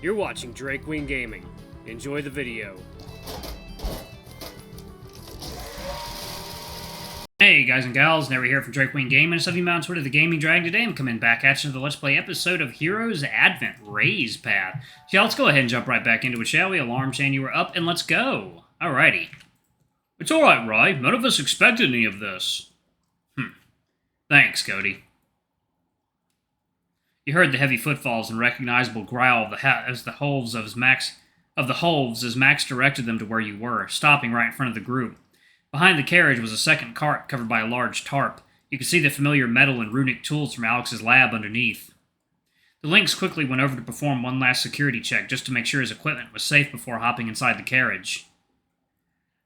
You're watching Drake Wing Gaming. Enjoy the video. Hey guys and gals, Never here from Drake Wing Gaming. It's Heavy Mountain Twitter, the Gaming Dragon. Today I'm coming back at you with the Let's Play episode of Heroes Advent Ray's Path. So yeah, let's go ahead and jump right back into it, shall we? Alarm chain, you were up, and let's go. Alrighty. It's alright, Ray. None of us expected any of this. Thanks, Cody. You heard the heavy footfalls and recognizable growl of the hooves as Max directed them to where you were, stopping right in front of the group. Behind the carriage was a second cart covered by a large tarp. You could see the familiar metal and runic tools from Alex's lab underneath. The Lynx quickly went over to perform one last security check just to make sure his equipment was safe before hopping inside the carriage.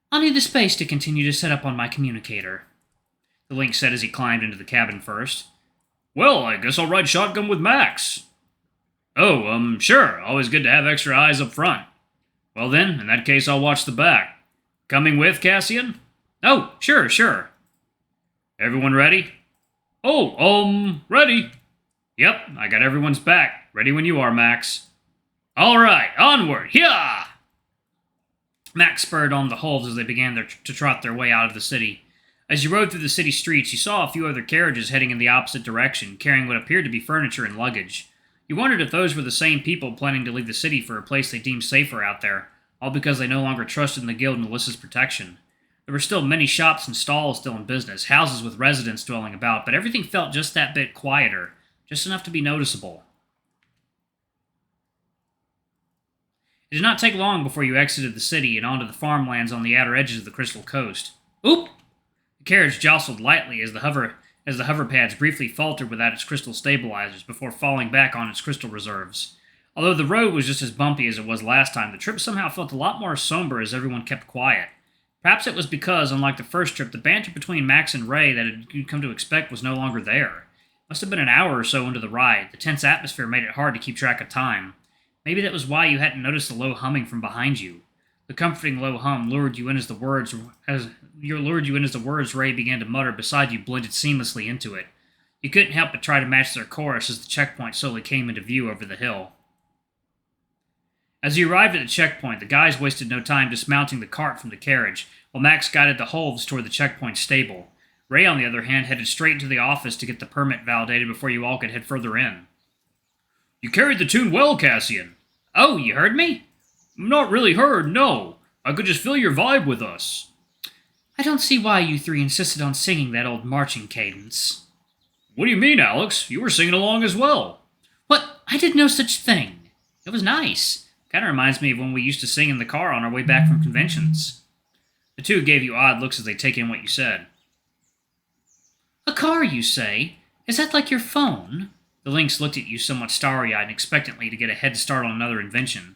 I'll need the space to continue to set up on my communicator, the Lynx said as he climbed into the cabin first. Well, I guess I'll ride shotgun with Max. Oh, sure. Always good to have extra eyes up front. Well then, in that case, I'll watch the back. Coming with, Cassian? Oh, sure. Everyone ready? Oh, ready. Yep, I got everyone's back. Ready when you are, Max. All right, onward, yeah! Max spurred on the hooves as they began to trot their way out of the city. As you rode through the city streets, you saw a few other carriages heading in the opposite direction, carrying what appeared to be furniture and luggage. You wondered if those were the same people planning to leave the city for a place they deemed safer out there, all because they no longer trusted in the guild and Alyssa's protection. There were still many shops and stalls still in business, houses with residents dwelling about, but everything felt just that bit quieter, just enough to be noticeable. It did not take long before you exited the city and onto the farmlands on the outer edges of the Crystal Coast. Oop! The carriage jostled lightly as the hover pads briefly faltered without its crystal stabilizers before falling back on its crystal reserves. Although the road was just as bumpy as it was last time, the trip somehow felt a lot more somber as everyone kept quiet. Perhaps it was because, unlike the first trip, the banter between Max and Ray that you'd come to expect was no longer there. It must have been an hour or so into the ride. The tense atmosphere made it hard to keep track of time. Maybe that was why you hadn't noticed the low humming from behind you. The comforting low hum lured you in as the words Ray began to mutter beside you blended seamlessly into it. You couldn't help but try to match their chorus as the checkpoint slowly came into view over the hill. As you arrived at the checkpoint, the guys wasted no time dismounting the cart from the carriage, while Max guided the hooves toward the checkpoint stable. Ray, on the other hand, headed straight into the office to get the permit validated before you all could head further in. You carried the tune well, Cassian. Oh, you heard me? Not really heard, no. I could just feel your vibe with us. I don't see why you three insisted on singing that old marching cadence. What do you mean, Alex? You were singing along as well. What? I did no such thing. It was nice. Kind of reminds me of when we used to sing in the car on our way back from conventions. The two gave you odd looks as they take in what you said. A car, you say? Is that like your phone? The Lynx looked at you somewhat starry-eyed and expectantly to get a head start on another invention.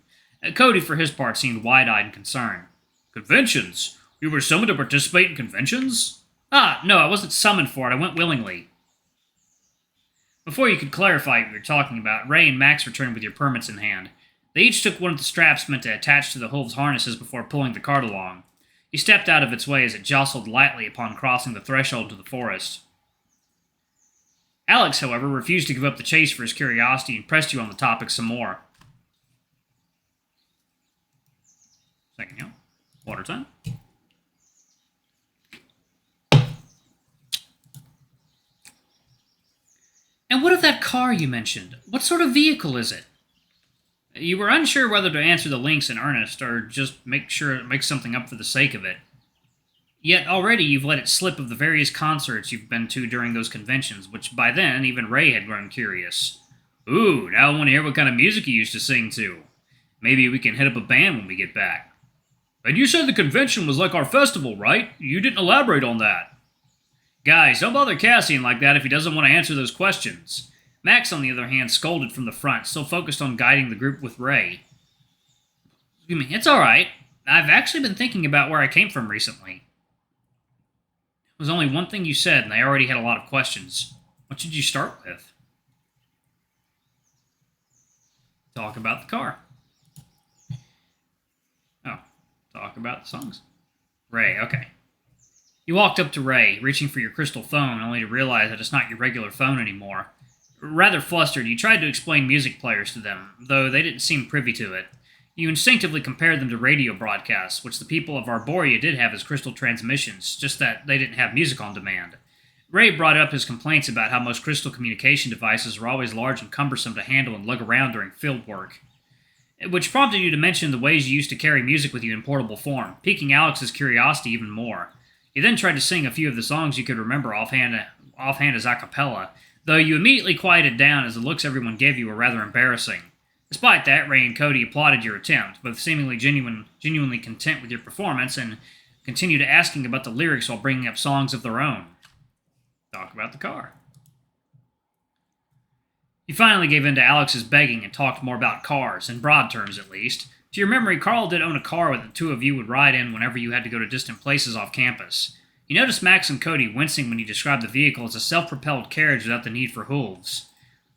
Cody, for his part, seemed wide-eyed and concerned. Conventions? You were summoned to participate in conventions? Ah, no, I wasn't summoned for it. I went willingly. Before you could clarify what you were talking about, Ray and Max returned with your permits in hand. They each took one of the straps meant to attach to the hooves' harnesses before pulling the cart along. You stepped out of its way as it jostled lightly upon crossing the threshold to the forest. Alex, however, refused to give up the chase for his curiosity and pressed you on the topic some more. Second, yeah. Water time. And what of that car you mentioned? What sort of vehicle is it? You were unsure whether to answer the Lynx in earnest or just make something up for the sake of it. Yet already you've let it slip of the various concerts you've been to during those conventions, which by then even Ray had grown curious. Ooh, now I want to hear what kind of music you used to sing to. Maybe we can hit up a band when we get back. And you said the convention was like our festival, right? You didn't elaborate on that. Guys, don't bother Cassian like that if he doesn't want to answer those questions. Max, on the other hand, scolded from the front, still focused on guiding the group with Ray. Excuse me, it's alright. I've actually been thinking about where I came from recently. It was only one thing you said, and I already had a lot of questions. What should you start with? Talk about the car. Oh, talk about the songs. Ray, okay. You walked up to Ray, reaching for your crystal phone, only to realize that it's not your regular phone anymore. Rather flustered, you tried to explain music players to them, though they didn't seem privy to it. You instinctively compared them to radio broadcasts, which the people of Arborea did have as crystal transmissions, just that they didn't have music on demand. Ray brought up his complaints about how most crystal communication devices were always large and cumbersome to handle and lug around during field work, which prompted you to mention the ways you used to carry music with you in portable form, piquing Alex's curiosity even more. You then tried to sing a few of the songs you could remember offhand as a cappella, though you immediately quieted down as the looks everyone gave you were rather embarrassing. Despite that, Ray and Cody applauded your attempt, both seemingly genuinely content with your performance, and continued asking about the lyrics while bringing up songs of their own. Talk about the car. You finally gave in to Alex's begging and talked more about cars, in broad terms at least. To your memory, Carl did own a car that the two of you would ride in whenever you had to go to distant places off campus. You noticed Max and Cody wincing when you described the vehicle as a self-propelled carriage without the need for hooves.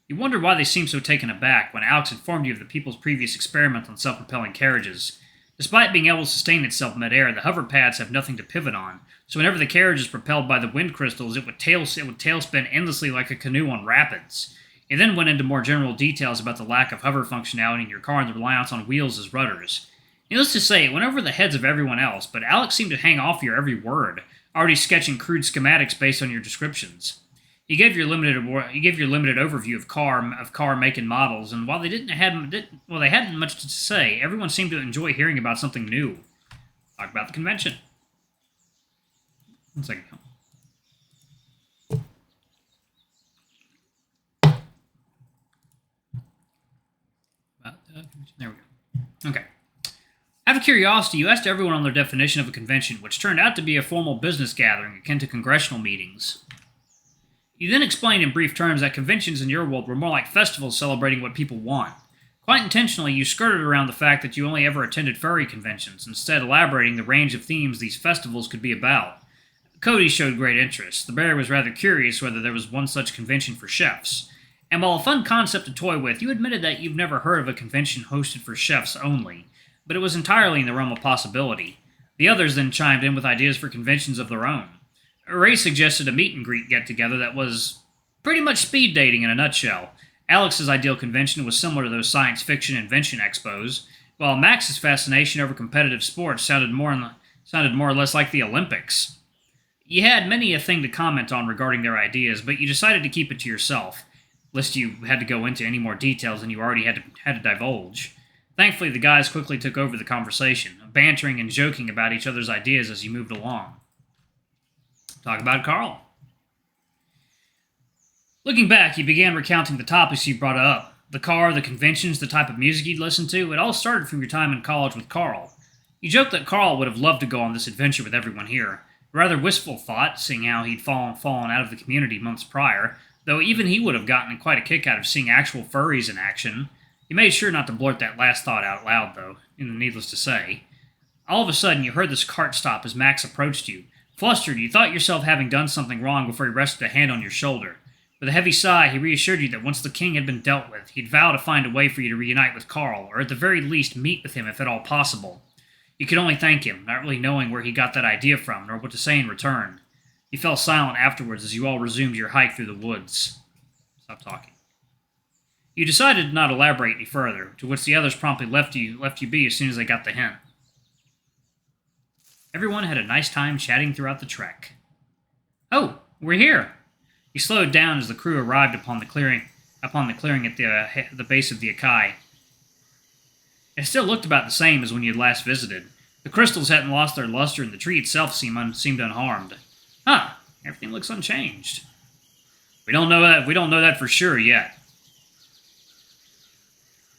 You wondered why they seemed so taken aback when Alex informed you of the people's previous experiment on self-propelling carriages. Despite being able to sustain itself mid-air, the hover pads have nothing to pivot on, so whenever the carriage is propelled by the wind crystals, it would tailspin endlessly like a canoe on rapids. He then went into more general details about the lack of hover functionality in your car and the reliance on wheels as rudders. Needless to say, it went over the heads of everyone else, but Alex seemed to hang off your every word, already sketching crude schematics based on your descriptions. He gave your limited overview of car make and models, and while they hadn't much to say, everyone seemed to enjoy hearing about something new. Talk about the convention. 1 second. There we go. Okay. Out of curiosity, you asked everyone on their definition of a convention, which turned out to be a formal business gathering akin to congressional meetings. You then explained in brief terms that conventions in your world were more like festivals celebrating what people want. Quite intentionally, you skirted around the fact that you only ever attended furry conventions, instead elaborating the range of themes these festivals could be about. Cody showed great interest. The bear was rather curious whether there was one such convention for chefs. And while a fun concept to toy with, you admitted that you've never heard of a convention hosted for chefs only, but it was entirely in the realm of possibility. The others then chimed in with ideas for conventions of their own. Ray suggested a meet-and-greet get-together that was pretty much speed dating in a nutshell. Alex's ideal convention was similar to those science fiction invention expos, while Max's fascination over competitive sports sounded more or less like the Olympics. You had many a thing to comment on regarding their ideas, but you decided to keep it to yourself, lest you had to go into any more details than you already had to divulge. Thankfully, the guys quickly took over the conversation, bantering and joking about each other's ideas as you moved along. Talk about Carl. Looking back, you began recounting the topics you brought up. The car, the conventions, the type of music you'd listened to. It all started from your time in college with Carl. You joked that Carl would have loved to go on this adventure with everyone here. A rather wistful thought, seeing how he'd fallen out of the community months prior, though even he would have gotten quite a kick out of seeing actual furries in action. You made sure not to blurt that last thought out loud, though, needless to say. All of a sudden, you heard this cart stop as Max approached you. Flustered, you thought yourself having done something wrong before he rested a hand on your shoulder. With a heavy sigh, he reassured you that once the king had been dealt with, he'd vow to find a way for you to reunite with Carl, or at the very least meet with him if at all possible. You could only thank him, not really knowing where he got that idea from, nor what to say in return. You fell silent afterwards as you all resumed your hike through the woods. Stop talking. You decided to not elaborate any further, to which the others promptly left you be as soon as they got the hint. Everyone had a nice time chatting throughout the trek. Oh, we're here! He slowed down as the crew arrived upon the clearing at the base of the Akai. It still looked about the same as when you had last visited. The crystals hadn't lost their luster, and the tree itself seemed unharmed. Huh, everything looks unchanged. We don't know that for sure yet.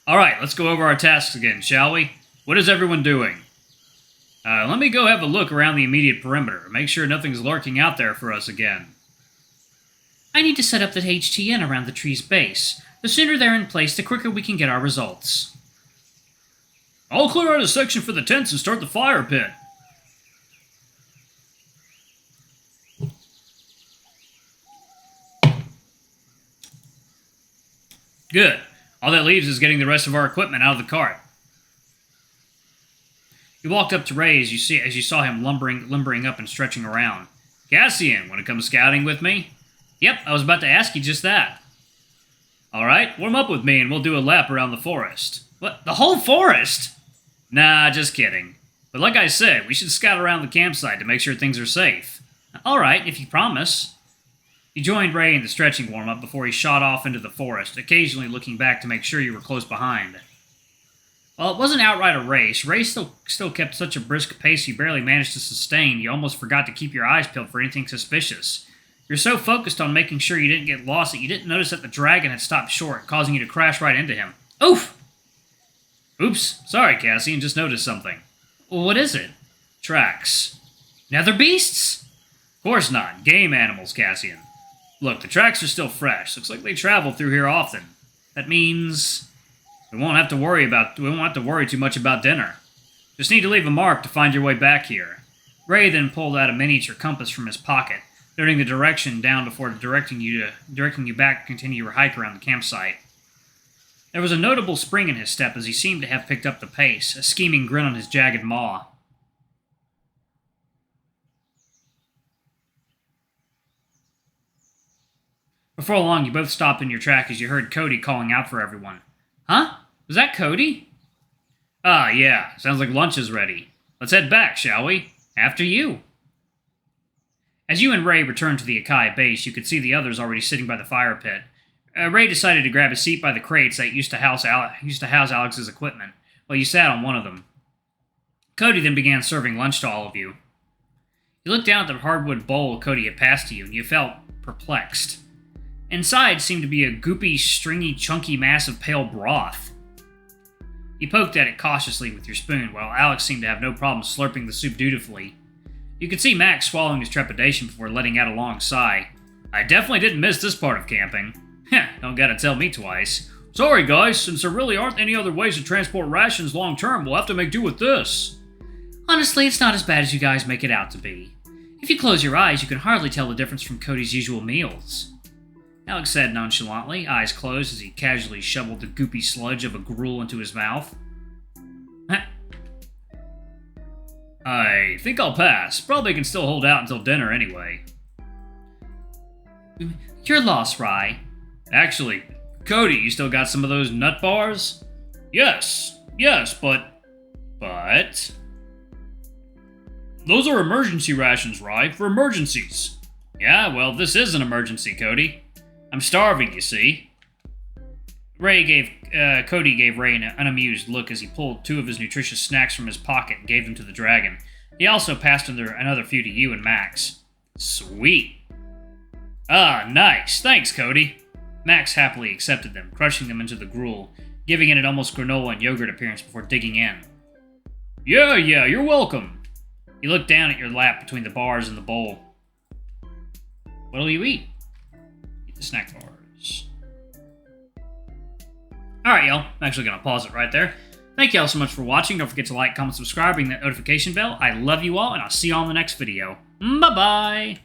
Alright, let's go over our tasks again, shall we? What is everyone doing? Let me go have a look around the immediate perimeter. Make sure nothing's lurking out there for us again. I need to set up the HTN around the tree's base. The sooner they're in place, the quicker we can get our results. I'll clear out a section for the tents and start the fire pit. Good. All that leaves is getting the rest of our equipment out of the cart. You walked up to Ray as you saw him limbering up and stretching around. Cassian, want to come scouting with me? Yep, I was about to ask you just that. Alright, warm up with me and we'll do a lap around the forest. What? The whole forest? Nah, just kidding. But like I said, we should scout around the campsite to make sure things are safe. Alright, if you promise. He joined Ray in the stretching warm-up before he shot off into the forest, occasionally looking back to make sure you were close behind. While it wasn't outright a race, Ray still kept such a brisk pace you barely managed to sustain, you almost forgot to keep your eyes peeled for anything suspicious. You're so focused on making sure you didn't get lost that you didn't notice that the dragon had stopped short, causing you to crash right into him. Oof! Oops, sorry, Cassian, just noticed something. Well, what is it? Tracks. Nether beasts? Of course not. Game animals, Cassian. Look, the tracks are still fresh. Looks like they travel through here often. That means we won't have to worry too much about dinner. Just need to leave a mark to find your way back here. Ray then pulled out a miniature compass from his pocket, noting the direction down before directing you back to continue your hike around the campsite. There was a notable spring in his step as he seemed to have picked up the pace, a scheming grin on his jagged maw. Before long, you both stopped in your track as you heard Cody calling out for everyone. Huh? Was that Cody? Ah, yeah. Sounds like lunch is ready. Let's head back, shall we? After you. As you and Ray returned to the Akai base, you could see the others already sitting by the fire pit. Ray decided to grab a seat by the crates that used to house Alex's equipment, while you sat on one of them. Cody then began serving lunch to all of you. You looked down at the hardwood bowl Cody had passed to you, and you felt perplexed. Inside seemed to be a goopy, stringy, chunky mass of pale broth. You poked at it cautiously with your spoon, while Alex seemed to have no problem slurping the soup dutifully. You could see Max swallowing his trepidation before letting out a long sigh. I definitely didn't miss this part of camping. Heh, don't gotta tell me twice. Sorry guys, since there really aren't any other ways to transport rations long term, we'll have to make do with this. Honestly, it's not as bad as you guys make it out to be. If you close your eyes, you can hardly tell the difference from Cody's usual meals. Alex said nonchalantly, eyes closed as he casually shoveled the goopy sludge of a gruel into his mouth. I think I'll pass. Probably can still hold out until dinner anyway. You're lost, Rye. Actually, Cody, you still got some of those nut bars? Yes, but... Those are emergency rations, Rye, for emergencies. Yeah, well, this is an emergency, Cody. I'm starving, you see. Cody gave Ray an unamused look as he pulled two of his nutritious snacks from his pocket and gave them to the dragon. He also passed another few to you and Max. Sweet. Ah, nice. Thanks, Cody. Max happily accepted them, crushing them into the gruel, giving it an almost granola and yogurt appearance before digging in. Yeah, you're welcome. You looked down at your lap between the bars and the bowl. What'll you eat? Eat the snack bars. Alright, y'all. I'm actually going to pause it right there. Thank y'all so much for watching. Don't forget to like, comment, subscribe, ring that notification bell. I love you all, and I'll see you all in the next video. Bye-bye!